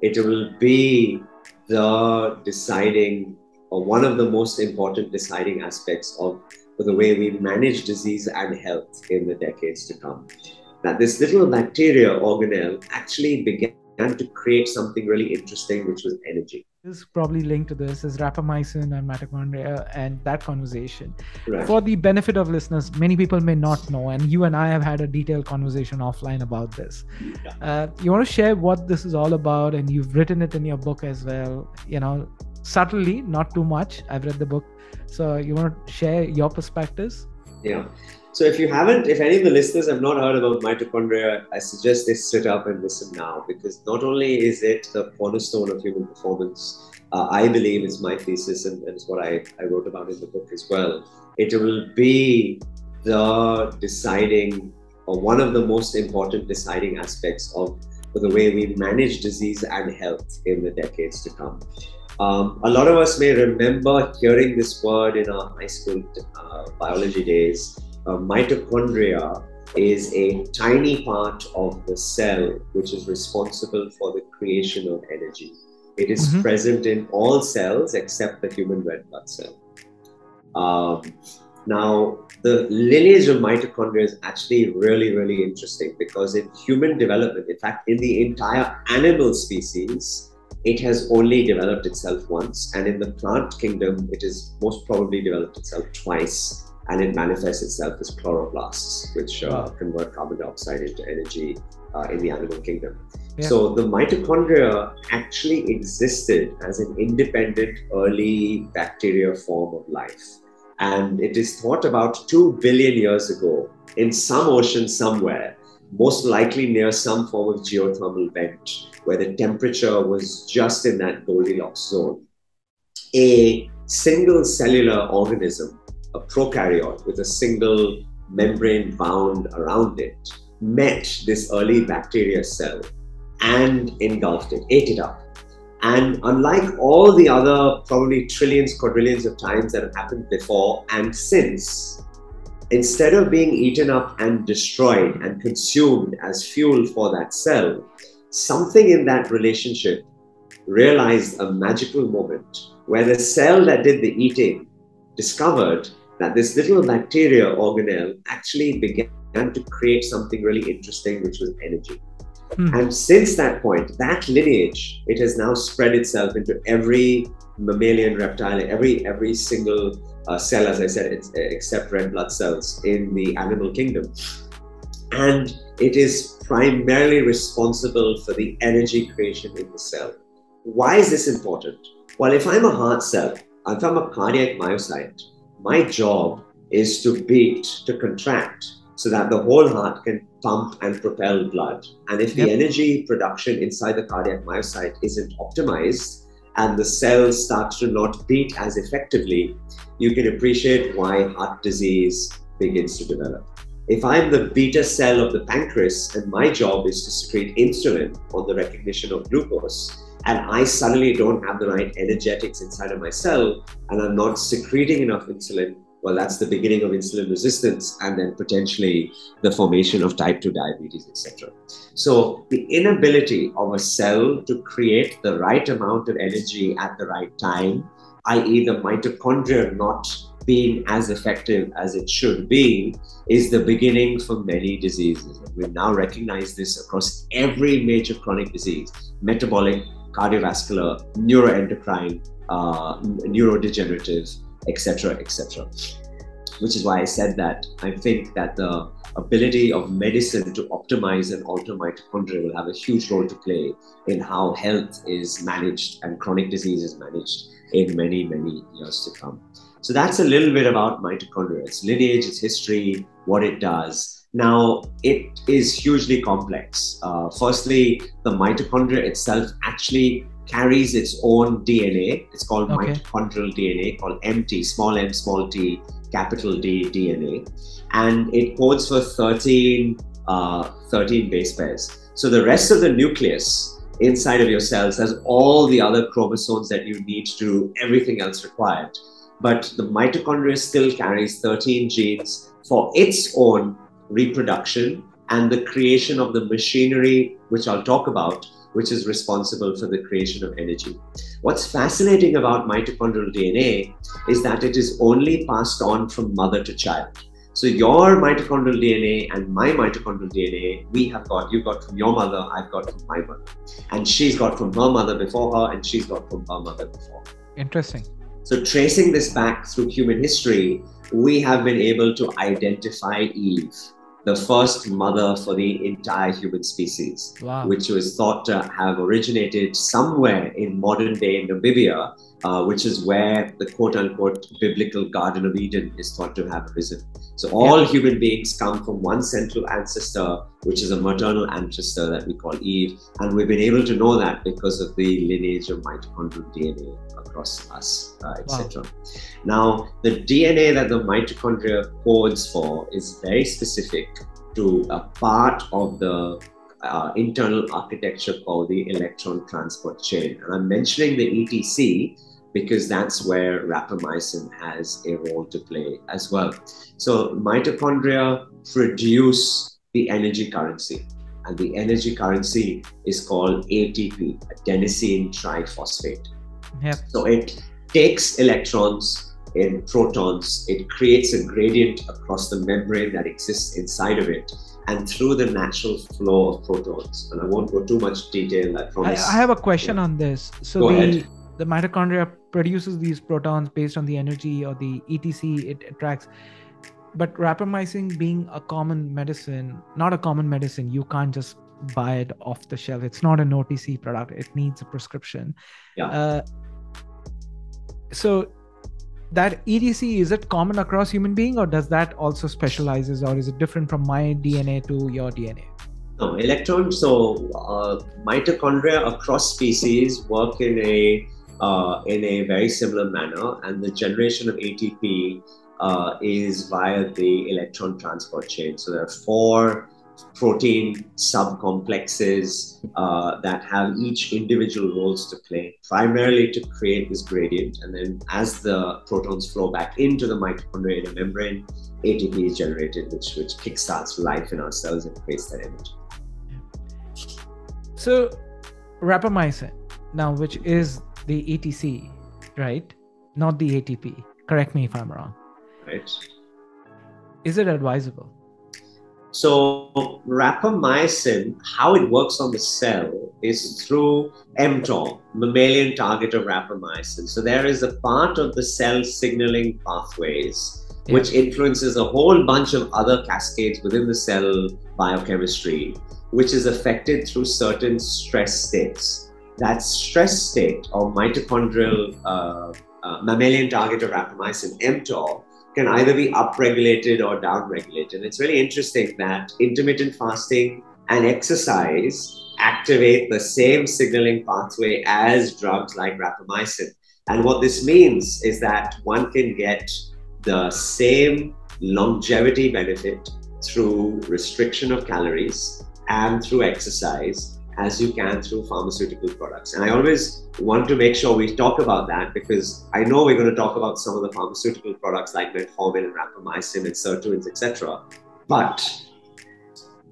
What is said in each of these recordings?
It will be the deciding, or one of the most important deciding aspects of the way we manage disease and health in the decades to come. That this little bacteria organelle actually began to create something really interesting, which was energy. This is probably linked to this is rapamycin and mitochondria and that conversation. Right. For the benefit of listeners, many people may not know, and you and I have had a detailed conversation offline about this. You want to share what this is all about, and you've written it in your book as well, subtly, not too much. I've read the book. So you want to share your perspectives? Yeah. So if any of the listeners have not heard about mitochondria, I suggest they sit up and listen now, because not only is it the cornerstone of human performance, I believe it's my thesis and it's what I wrote about in the book as well. It will be the deciding, or one of the most important deciding aspects of the way we manage disease and health in the decades to come. A lot of us may remember hearing this word in our high school biology days. Mitochondria is a tiny part of the cell which is responsible for the creation of energy. It is present in all cells except the human red blood cell. Now, the lineage of mitochondria is actually really, really interesting, because in human development, in fact, in the entire animal species, it has only developed itself once, and in the plant kingdom, it has most probably developed itself twice. And it manifests itself as chloroplasts, which convert carbon dioxide into energy in the animal kingdom. Yeah. So the mitochondria actually existed as an independent early bacteria form of life. And it is thought about 2 billion years ago, in some ocean somewhere, most likely near some form of geothermal vent, where the temperature was just in that Goldilocks zone, a single cellular organism, a prokaryote with a single membrane bound around it, met this early bacteria cell and engulfed it, ate it up. And unlike all the other probably trillions, quadrillions of times that have happened before and since, instead of being eaten up and destroyed and consumed as fuel for that cell, something in that relationship realized a magical moment where the cell that did the eating discovered that this little bacteria organelle actually began to create something really interesting, which was energy. And since that point, that lineage, it has now spread itself into every mammalian, reptile, every single cell, as I said, except red blood cells in the animal kingdom. And it is primarily responsible for the energy creation in the cell. Why is this important? Well, if I'm a heart cell, if I'm a cardiac myocyte, my job is to beat, to contract, so that the whole heart can pump and propel blood. And if the energy production inside the cardiac myocyte isn't optimized and the cells start to not beat as effectively, you can appreciate why heart disease begins to develop. If I'm the beta cell of the pancreas and my job is to secrete insulin on the recognition of glucose, and I suddenly don't have the right energetics inside of my cell and I'm not secreting enough insulin, well, that's the beginning of insulin resistance and then potentially the formation of type 2 diabetes, etc. So the inability of a cell to create the right amount of energy at the right time, i.e. the mitochondria not being as effective as it should be, is the beginning for many diseases. And we now recognize this across every major chronic disease: metabolic, cardiovascular, neuroendocrine, neurodegenerative, etc., etc. Which is why I said that I think that the ability of medicine to optimize and alter mitochondria will have a huge role to play in how health is managed and chronic disease is managed in many, many years to come. So that's a little bit about mitochondria, its lineage, its history, what it does. Now, it is hugely complex. Firstly, the mitochondria itself actually carries its own DNA. It's called mitochondrial DNA, called MT, small m, small t, capital D DNA. And it codes for 13 base pairs. So the rest of the nucleus inside of your cells has all the other chromosomes that you need to do everything else required. But the mitochondria still carries 13 genes for its own reproduction and the creation of the machinery, which I'll talk about, which is responsible for the creation of energy. What's fascinating about mitochondrial DNA is that it is only passed on from mother to child. So your mitochondrial DNA and my mitochondrial DNA, you got from your mother, I've got from my mother. And she's got from her mother before her, and she's got from her mother before. Interesting. So tracing this back through human history, we have been able to identify Eve, the first mother for the entire human species, which was thought to have originated somewhere in modern day Namibia, which is where the quote-unquote biblical Garden of Eden is thought to have arisen. So all human beings come from one central ancestor, which is a maternal ancestor that we call Eve. And we've been able to know that because of the lineage of mitochondrial DNA across us, etc. Now, the DNA that the mitochondria codes for is very specific to a part of the internal architecture called the electron transport chain. And I'm mentioning the ETC because that's where rapamycin has a role to play as well. So mitochondria produce the energy currency, and the energy currency is called ATP, adenosine triphosphate. So it takes electrons in protons, it creates a gradient across the membrane that exists inside of it, and through the natural flow of protons. And I won't go too much detail, I promise. I have a question on this. So go ahead. The mitochondria produces these protons based on the energy or the ETC it attracts. But rapamycin being a common medicine, not a common medicine, you can't just buy it off the shelf. It's not an OTC product. It needs a prescription. So that ETC, is it common across human being, or does that also specializes, or is it different from my DNA to your DNA? No, electrons. So mitochondria across species work in a very similar manner, and the generation of ATP is via the electron transport chain. So there are 4 protein subcomplexes that have each individual roles to play, primarily to create this gradient. And then as the protons flow back into the mitochondria in a membrane, ATP is generated, which kickstarts life in our cells and creates that energy. So rapamycin, now, which is the ETC, right? Not the ATP. Correct me if I'm wrong. Right. Is it advisable? So rapamycin, how it works on the cell is through mTOR, mammalian target of rapamycin. So there is a part of the cell signaling pathways which influences a whole bunch of other cascades within the cell biochemistry, which is affected through certain stress states. That stress state or mitochondrial mammalian target of rapamycin, mTOR, can either be upregulated or downregulated. It's really interesting that intermittent fasting and exercise activate the same signaling pathway as drugs like rapamycin. And what this means is that one can get the same longevity benefit through restriction of calories and through exercise as you can through pharmaceutical products. And I always want to make sure we talk about that, because I know we're going to talk about some of the pharmaceutical products like metformin and rapamycin and sirtuins, etc. But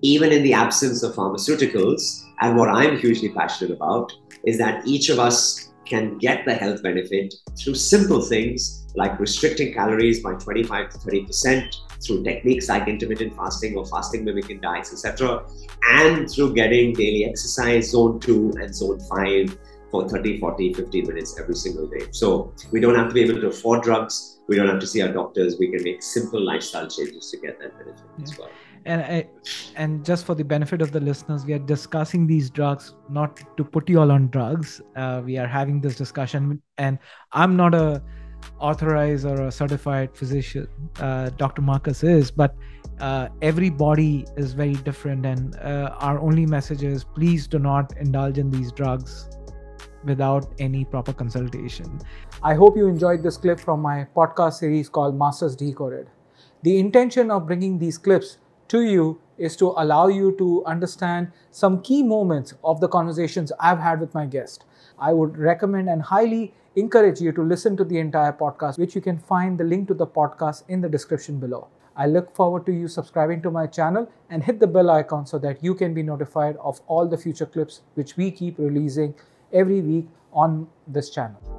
even in the absence of pharmaceuticals, and what I'm hugely passionate about is that each of us can get the health benefit through simple things like restricting calories by 25 to 30%, through techniques like intermittent fasting or fasting mimicking diets, etc., and through getting daily exercise, zone 2 and zone 5 for 30, 40, 50 minutes every single day. So we don't have to be able to afford drugs. We don't have to see our doctors. We can make simple lifestyle changes to get that benefit as well. And just for the benefit of the listeners, we are discussing these drugs not to put you all on drugs. We are having this discussion, and I'm not a authorized or a certified physician. Dr. Marcus is, but every body is very different, and our only message is please do not indulge in these drugs without any proper consultation. I hope you enjoyed this clip from my podcast series called Masters Decoded. The intention of bringing these clips to you is to allow you to understand some key moments of the conversations I've had with my guest. I would recommend and highly encourage you to listen to the entire podcast, which you can find the link to the podcast in the description below. I look forward to you subscribing to my channel and hit the bell icon so that you can be notified of all the future clips which we keep releasing every week on this channel.